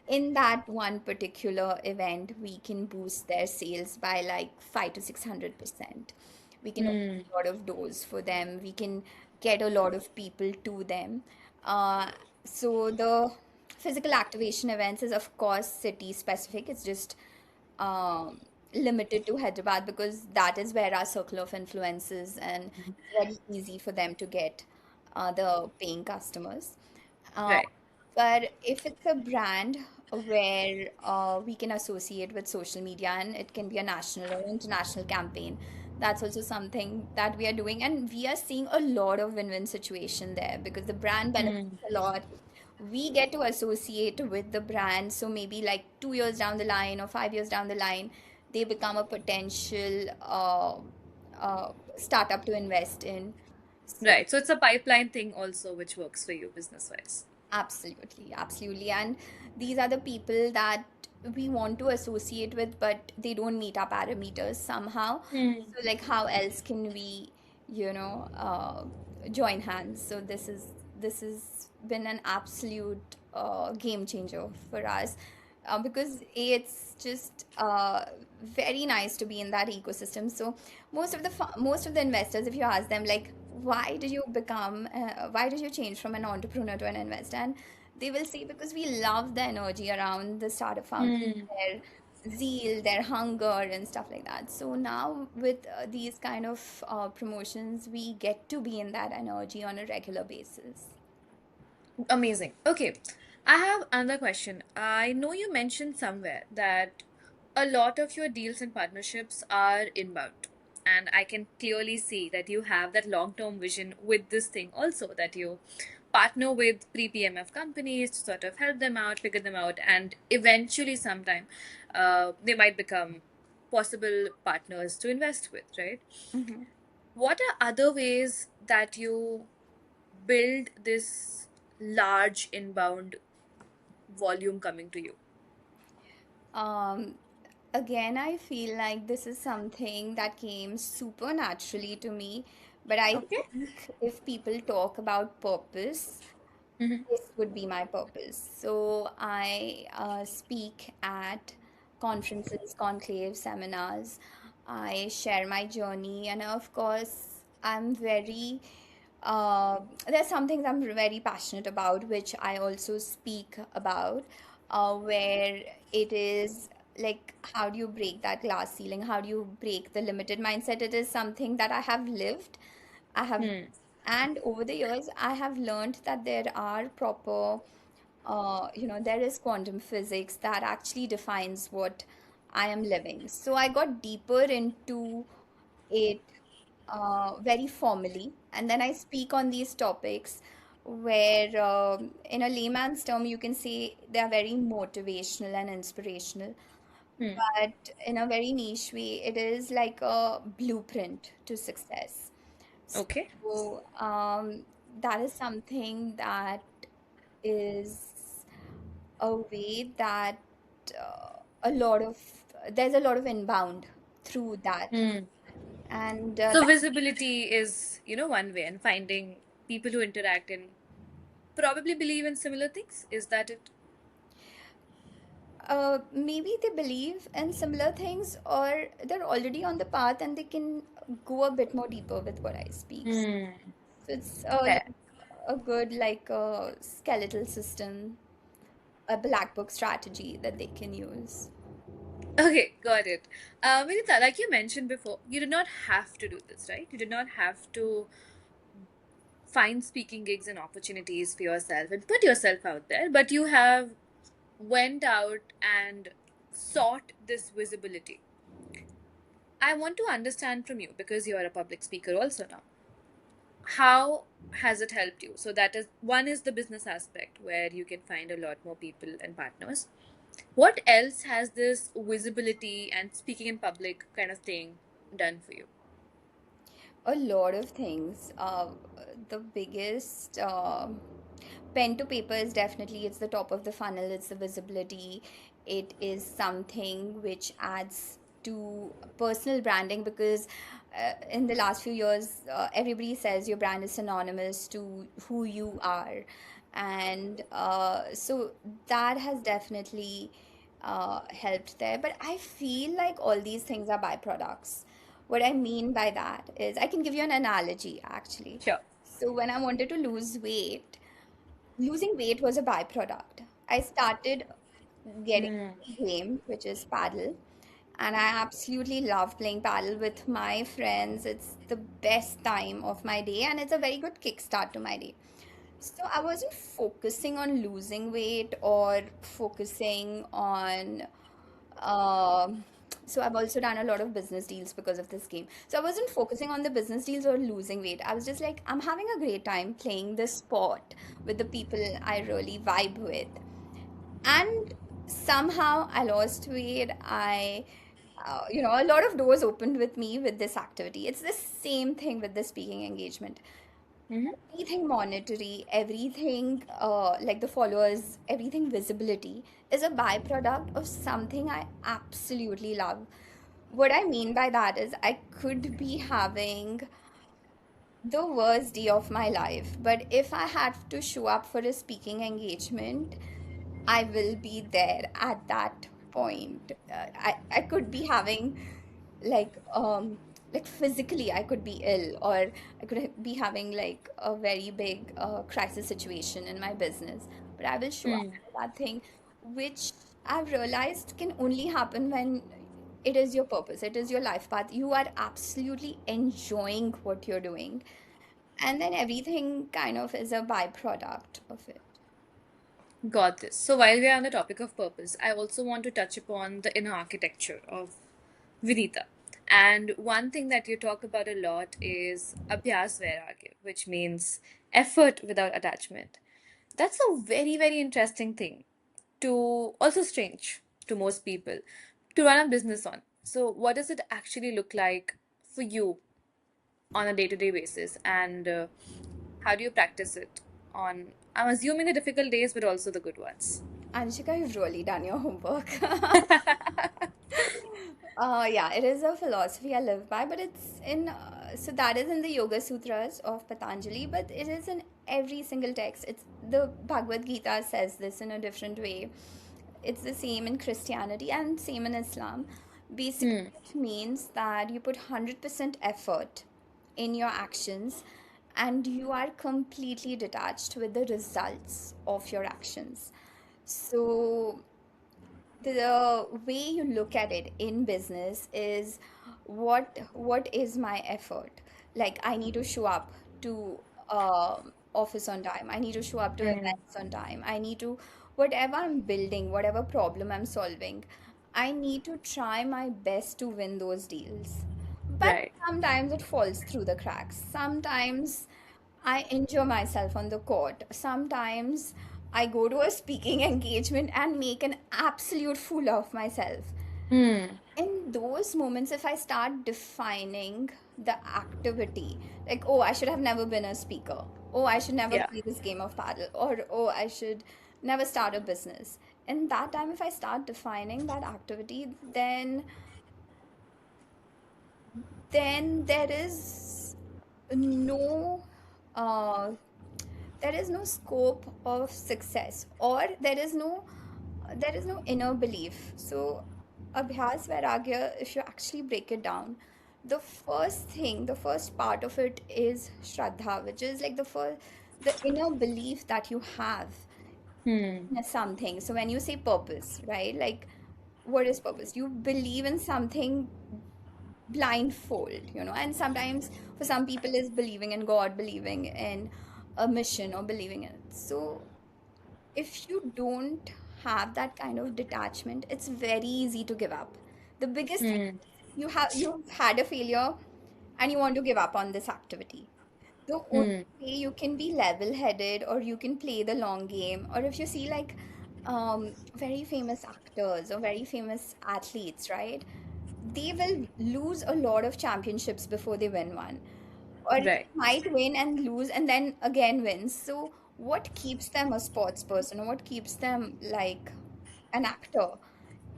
in that one particular event we can boost their sales by like 5 to 600%. We can open Hmm. a lot of doors for them, we can get a lot of people to them. So the physical activation events is of course city specific. It's just um, limited to Hyderabad because that is where our circle of influence is, and it's very easy for them to get the paying customers. Uh, Right. but if it's a brand where we can associate with social media and it can be a national or international campaign, That's also something that we are doing, and we are seeing a lot of win-win situation there because the brand benefits Hmm. a lot. We get to associate with the brand, so maybe like 2 years down the line or 5 years down the line, they become a potential startup to invest in. So Right. So it's a pipeline thing also, which works for you business wise. absolutely, absolutely. And these are the people that we want to associate with, but they don't meet our parameters somehow. Hmm. So, like, how else can we, you know, join hands? So this has been an absolute game changer for us. Because it's just very nice to be in that ecosystem. So most of the investors, if you ask them like, why did you change from an entrepreneur to an investor? And they will say because we love the energy around the startup founders, Hmm. their zeal, their hunger, and stuff like that. So now with these kind of promotions, we get to be in that energy on a regular basis. Amazing. Okay. I have another question. I know you mentioned somewhere that a lot of your deals and partnerships are inbound. And I can clearly see that you have that long term vision with this thing also, that you partner with pre PMF companies to sort of help them out, figure them out, and eventually, sometime, they might become possible partners to invest with, right? Mhm. What are other ways that you build this large inbound volume coming to you? Um, Again, I feel like this is something that came super naturally to me, but I Okay. think if people talk about purpose, Hmm. this would be my purpose. So I speak at conferences, conclaves, seminars. I share my journey, and of course, I'm very. There's some things I'm very passionate about, which I also speak about, where it is like, how do you break that glass ceiling? How do you break the limited mindset? It is something that I have lived. I have, Hmm. and over the years, I have learned that there are proper, there is quantum physics that actually defines what I am living. So I got deeper into it very formally, and then I speak on these topics where, in a layman's term, you can say they are very motivational and inspirational. Hmm. But in a very niche way, it is like a blueprint to success. Okay. So that is something that is a way that a lot of there's a lot of inbound through that, Hmm. and So visibility is, one way, and finding people who interact and probably believe in similar things. Is that it? maybe they believe in similar things, or they're already on the path and they can go a bit more deeper with what I speak. So Hmm. it's Fair. like a good, like a skeletal system, a black book strategy that they can use. Okay, got it. Vinita, like you mentioned before, you did not have to do this, right? You did not have to find speaking gigs and opportunities for yourself and put yourself out there, but you have went out and sought this visibility. I want to understand from you, because you're a public speaker also now, how has it helped you? So that is one, is the business aspect where you can find a lot more people and partners. What else has this visibility and speaking in public kind of thing done for you? A lot of things. The biggest pen to paper is definitely, it's the top of the funnel. It's the visibility. It is something which adds to personal branding because in the last few years, everybody says your brand is synonymous to who you are, and so that has definitely helped there. But I feel like all these things are byproducts. What I mean by that is, I can give you an analogy actually. Sure. So, when I wanted to lose weight, losing weight was a byproduct. I started getting Hmm. into the game, which is paddle, and I absolutely love playing paddle with my friends. It's the best time of my day, and it's a very good kickstart to my day. So I wasn't focusing on losing weight or focusing on um So I've also done a lot of business deals because of this game. So I wasn't focusing on the business deals or losing weight. I was just like, I'm having a great time playing this sport with the people I really vibe with. And somehow I lost weight. A lot of doors opened with me with this activity. It's the same thing with the speaking engagement. Mm-hmm. Everything monetary, everything like the followers, everything visibility is a byproduct of something I absolutely love. What I mean by that is I could be having the worst day of my life, but if I have to show up for a speaking engagement, I will be there at that point. I could be having like physically I could be ill, or I could be having like a very big crisis situation in my business, but I will show up Hmm. for that thing, which I've realized can only happen when it is your purpose, it is your life path, you are absolutely enjoying what you're doing, and then everything kind of is a byproduct of it. Got this. So while we are on the topic of purpose, I also want to touch upon the inner architecture of Vinita. And one thing that you talk about a lot is Abhyas Vairagya, which means effort without attachment. That's a very, very interesting thing to also strange to most people to run a business on. So, what does it actually look like for you on a day to day basis? And how do you practice it on, I'm assuming, the difficult days, but also the good ones? Anshika, you've really done your homework. Yeah, it is a philosophy I live by, but it's so that is in the Yoga Sutras of Patanjali, but it is in every single text. It's the Bhagavad Gita says this in a different way. It's the same in Christianity and same in Islam. Basically, Hmm. it means that you put 100% effort in your actions and you are completely detached with the results of your actions. So the way you look at it in business is what is my effort, like I need to show up to office on time, I need to show up to Hmm. events on time, I need to whatever I'm building, whatever problem I'm solving, I need to try my best to win those deals. But Right. sometimes it falls through the cracks, sometimes I enjoy myself on the court. Sometimes I go to a speaking engagement and make an absolute fool of myself. Hmm. In those moments, if I start defining the activity, like, oh, I should have never been a speaker, oh, I should never Yeah. play this game of paddle, or oh, I should never start a business. In that time, if I start defining that activity, then no uh, there is no scope of success, or there is no inner belief. So abhyas vairagya, if you actually break it down, the first part of it is shraddha, which is like the inner belief that you have Hmm. in something. So when you say purpose, right, like what is purpose, you believe in something blindfold, and sometimes for some people is believing in god, believing in a mission, or believing in it. So if you don't have that kind of detachment, it's very easy to give up. The biggest thing Hmm. is you've had a failure and you want to give up on this activity. The only Hmm. way you can be level headed, or you can play the long game, or if you see like very famous actors or very famous athletes, right? They will lose a lot of championships before they win one, or Right. might win and lose and then again win. So what keeps them a sports person, or what keeps them like an actor,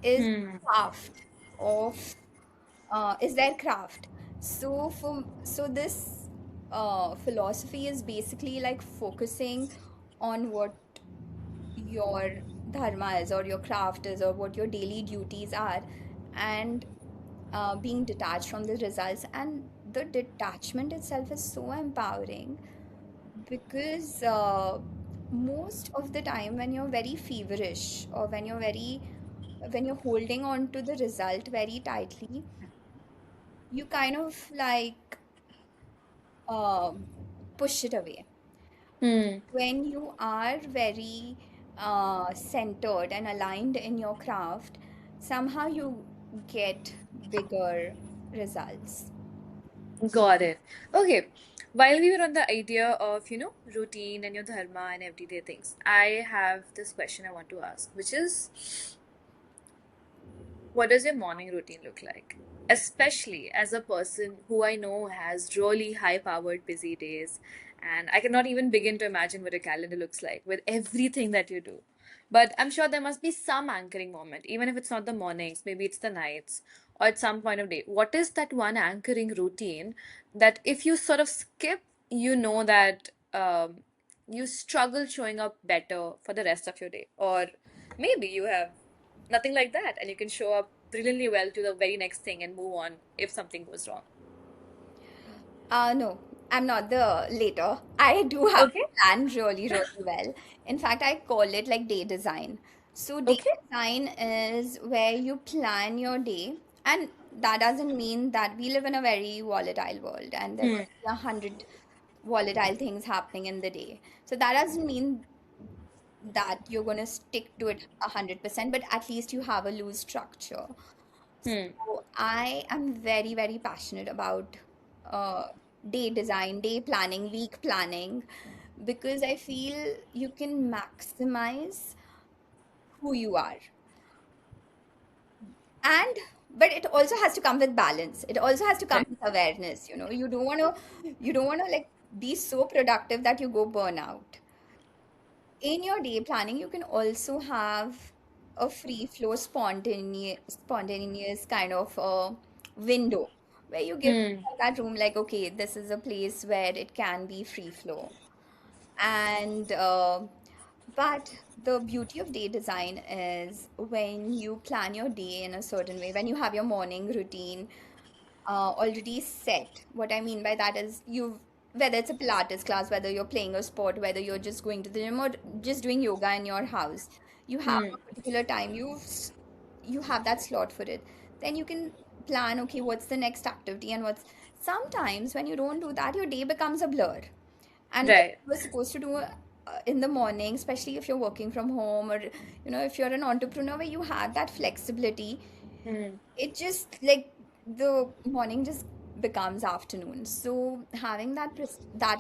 is Hmm. craft of is their craft. So this philosophy is basically like focusing on what your dharma is, or your craft is, or what your daily duties are, and being detached from the results. And the detachment itself is so empowering, because most of the time when you're very feverish, or when you're holding on to the result very tightly, you kind of like um, push it away. Hmm. When you are very centered and aligned in your craft, somehow you get bigger results. Got it. Okay. While we were on the idea of, routine and your dharma and everyday things, I have this question I want to ask, which is, what does your morning routine look like? Especially as a person who I know has really high powered busy days, and I cannot even begin to imagine what a calendar looks like with everything that you do. But I'm sure there must be some anchoring moment, even if it's not the mornings, maybe it's the nights or at some point of day. What is that one anchoring routine that if you sort of skip, you know that you struggle showing up better for the rest of your day? Or maybe you have nothing like that and you can show up brilliantly well to the very next thing and move on if something goes wrong. No, I'm not the later. I do have Okay. planned really, really well. In fact, I call it like day design. So, day Okay. design is where you plan your day, and that doesn't mean that we live in a very volatile world and there Hmm. could be 100 volatile things happening in the day. So, that doesn't mean that you're going to stick to it 100%, but at least you have a loose structure. Hmm. So I am very, very passionate about uh, day design, day planning, week planning, because I feel you can maximize who you are. And but it also has to come with balance. It also has to come Right. with awareness. You don't want to like be so productive that you go burnout. In your day planning, you can also have a free flow, spontaneous kind of window where you give Hmm. yourself that room, like, okay, this is a place where it can be free flow. And but the beauty of day design is when you plan your day in a certain way, when you have your morning routine already set. What I mean by that is whether it's a Pilates class, whether you're playing a sport, whether you're just going to the gym or just doing yoga in your house, you have Hmm. a particular time. You have that slot for it. Then you can plan, okay, what's the next activity and what's sometimes when you don't do that, your day becomes a blur. And what Right. you were supposed to do in the morning, especially if you're working from home or if you're an entrepreneur where you have that flexibility, Hmm. it just like the morning just becomes afternoon. So having that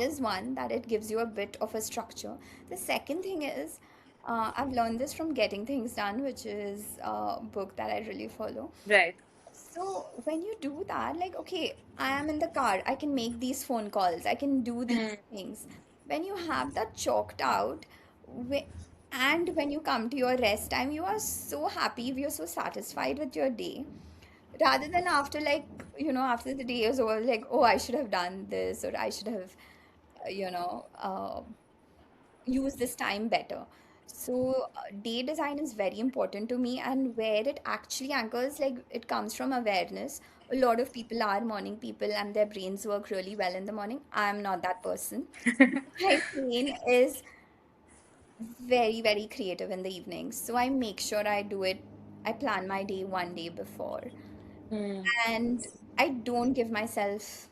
is one that it gives you a bit of a structure. The second thing is I've learned this from Getting Things Done, which is a book that I really follow. Right. So when you do that, like, okay, I am in the car, I can make these phone calls, I can do Hmm. these things. When you have that chalked out, and when you come to your rest time, you are so happy, you're so satisfied with your day. Rather than after, like, after the day is over, like, oh, I should have done this, or I should have, use this time better. So, day design is very important to me, and where it actually anchors, like, it comes from awareness. A lot of people are morning people, and their brains work really well in the morning. I'm not that person. My brain is very, very creative in the evenings. So, I make sure I do it. I plan my day one day before, Hmm. and I don't give myself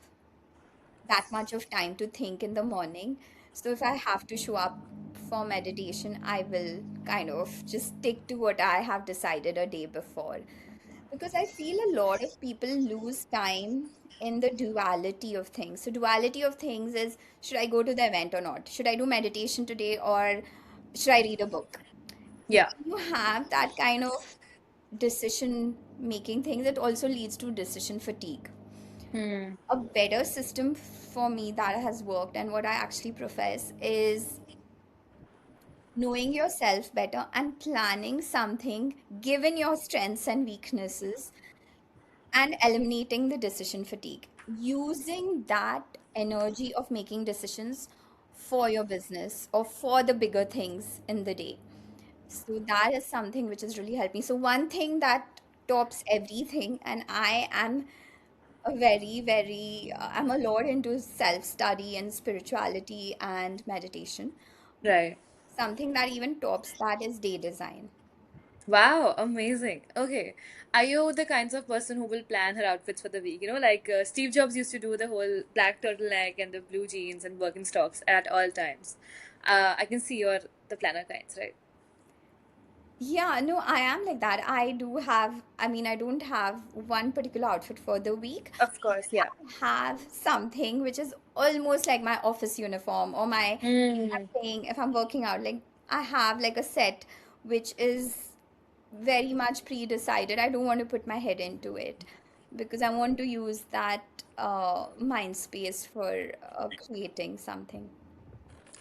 that much of time to think in the morning. So if I have to show up for meditation, I will kind of just stick to what I have decided a day before. Because I feel a lot of people lose time in the duality of things. So, duality of things is, should I go to the event or not? Should I do meditation today or should I read a book? Yeah. You have that kind of decision making things, it also leads to decision fatigue. Hmm. A better system for me that has worked and what I actually profess is knowing yourself better and planning something given your strengths and weaknesses and eliminating the decision fatigue. Using that energy of making decisions for your business or for the bigger things in the day. So that is something which has really helped me. So one thing that tops everything, and I am I'm a lot into self study and spirituality and meditation. Right. Something that even tops that is day design. Wow, amazing. Okay. Are you the kinds of person who will plan her outfits for the week? Like Steve Jobs used to do the whole black turtleneck and the blue jeans and Birkenstocks at all times. I can see you're the planner kinds, right? Yeah, no, I am like that. I do have, I mean, I don't have one particular outfit for the week. Of course, yeah. Have something which is almost like my office uniform or my, Mm. I'm saying if I'm working out, like I have like a set which is very much pre-decided. I don't want to put my head into it because I want to use that mind space for creating something.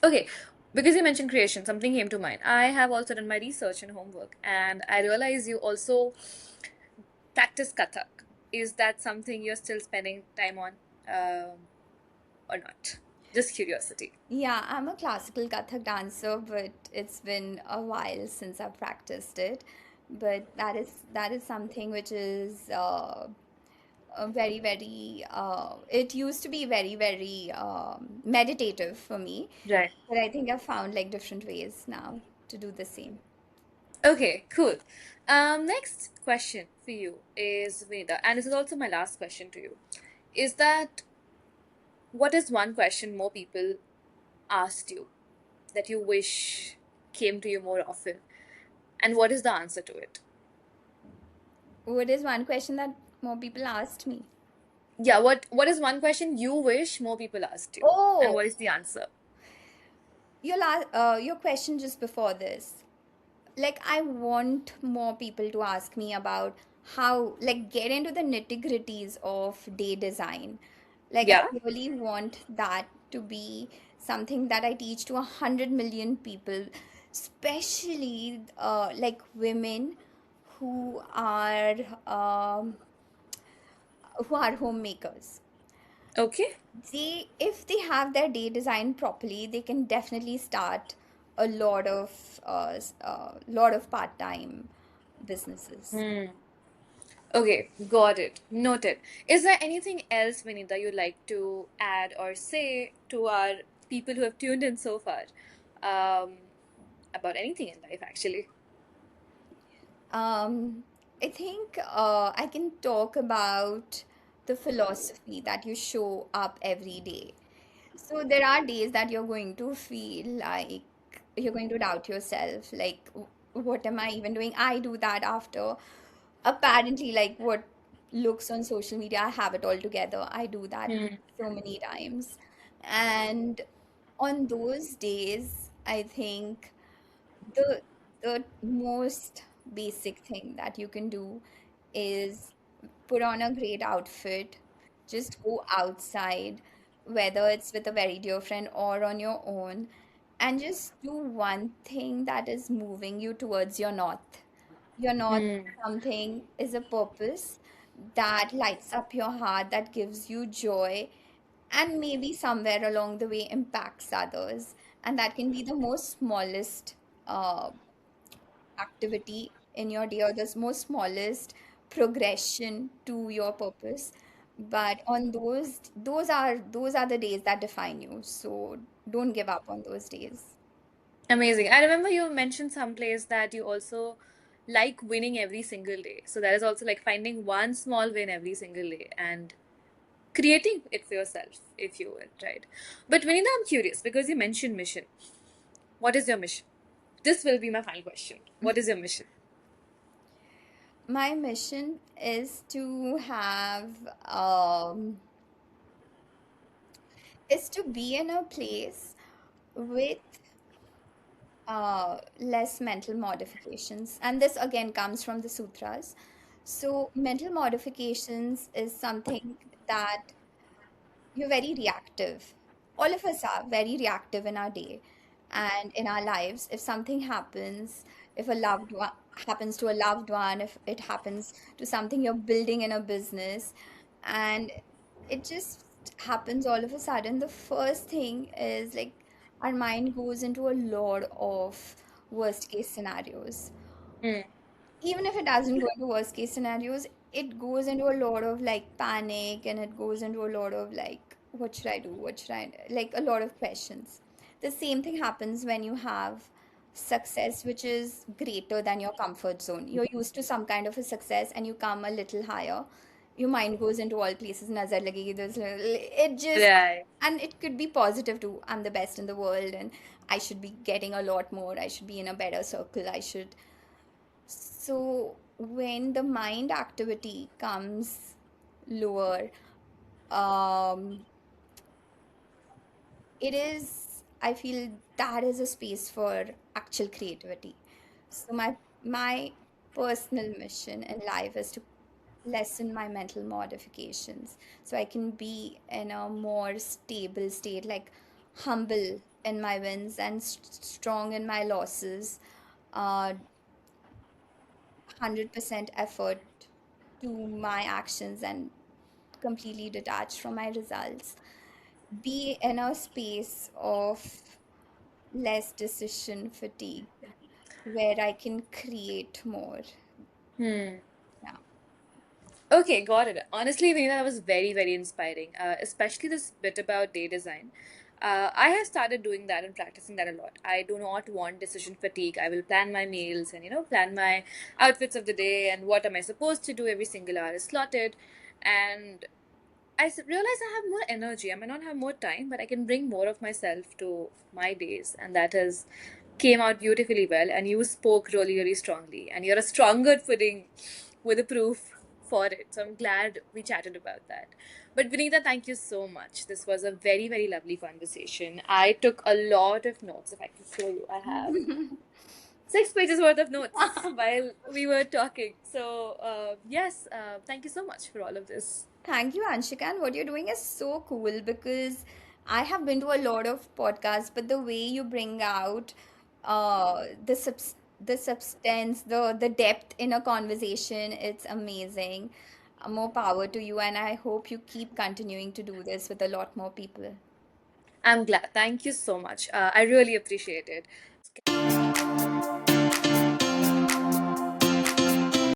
Okay, because you mentioned creation, something came to mind. I have also done my research and homework, and I realize you also practice Kathak. Is that something you're still spending time on, or not? Just curiosity. Yeah, I'm a classical Kathak dancer, but it's been a while since I've practiced it. But that is something which is very, very, it used to be very, very meditative for me. Right. But I think I've found like different ways now to do the same. Okay, cool. Next question for you is Vinita, and this is also my last question to you. Is that what is one question more people asked you that you wish came to you more often? And what is the answer to it? What is one question that more people asked me? Yeah, what is one question you wish more people asked you? And Oh, what is the answer? your question just before this. Like I want more people to ask me about how, like, get into the nitty-gritties of day design. Like I Yeah. really want that to be something that I teach to 100 million people, especially like women who are um, who are homemakers. Okay. They, if they have their day designed properly, they can definitely start a lot of part-time businesses. Hmm. Okay, got it. Noted. Is there anything else, Vinita, you'd like to add or say to our people who have tuned in so far? Um, about anything in life, actually. um, I think I can talk about the philosophy that you show up every day. So there are days that you're going to feel like you're going to doubt yourself, like, What am I even doing?" I do that after apparently, like, what looks on social media, I have it all together. I do that Hmm. so many times. And on those days, I think the the most basic thing that you can do is put on a great outfit, just go outside, whether it's with a very dear friend or on your own, and just do one thing that is moving you towards your north. Your north Hmm. something is a purpose that lights up your heart, that gives you joy, and maybe somewhere along the way impacts others. And that can be the most smallest uh, activity in your day, or the most smallest progression to your purpose. But on those are the days that define you, so don't give up on those days. Amazing. I remember you mentioned someplace that you also like winning every single day. So that is also like finding one small win every single day and creating it for yourself, if you will, right? But Vinita, I'm curious because you mentioned mission. What is your mission? This will be my final question. What is your mission? My mission um is to be in a place with less mental modifications. And this again comes from the sutras. So, mental modifications is something that you're very reactive. All of us are very reactive in our day and in our lives. If something happens, if a loved one happens to a loved one, if it happens to something you're building in a business, and it just happens all of a sudden, the first thing is like our mind goes into a lot of worst case scenarios. Hmm. Even if it doesn't go into worst case scenarios, it goes into a lot of like panic, and it goes into a lot of like, what should I do, like a lot of questions. The same thing happens when you have success which is greater than your comfort zone. You're used to some kind of a success and you come a little higher, your mind goes into all places, nazar lagegi, it just, Right. and it could be positive too. I'm the best in the world, and I should be getting a lot more, I should be in a better circle, I should, So when the mind activity comes lower, um, it is, I feel that is a space for actual creativity. So my personal mission in life is to lessen my mental modifications so I can be in a more stable state, like humble in my wins and strong in my losses. 100% effort to my actions and completely detached from my results. Be in a space of less decision fatigue where I can create more. Hmm. Yeah. Okay, got it. Honestly, Veena, that was very, very inspiring, especially this bit about day design. I have started doing that and practicing that a lot. I do not want decision fatigue. I will plan my meals and, plan my outfits of the day and what am I supposed to do every single hour is slotted. And realize I have more energy. I may not have more time, but I can bring more of myself to my days. And that has came out beautifully well. And you spoke really, really strongly. And you're a stronger pudding with the proof for it. So I'm glad we chatted about that. But Vinita, thank you so much. This was a very, very lovely conversation. I took a lot of notes. If I can show you, I have 6 pages worth of notes while we were talking. So, yes, thank you so much for all of this. Thank you, Anshika. And what you're doing is so cool because I have been to a lot of podcasts, but the way you bring out the substance, the depth in a conversation, it's amazing. More power to you, and I hope you keep continuing to do this with a lot more people. I'm glad. Thank you so much. I really appreciate it.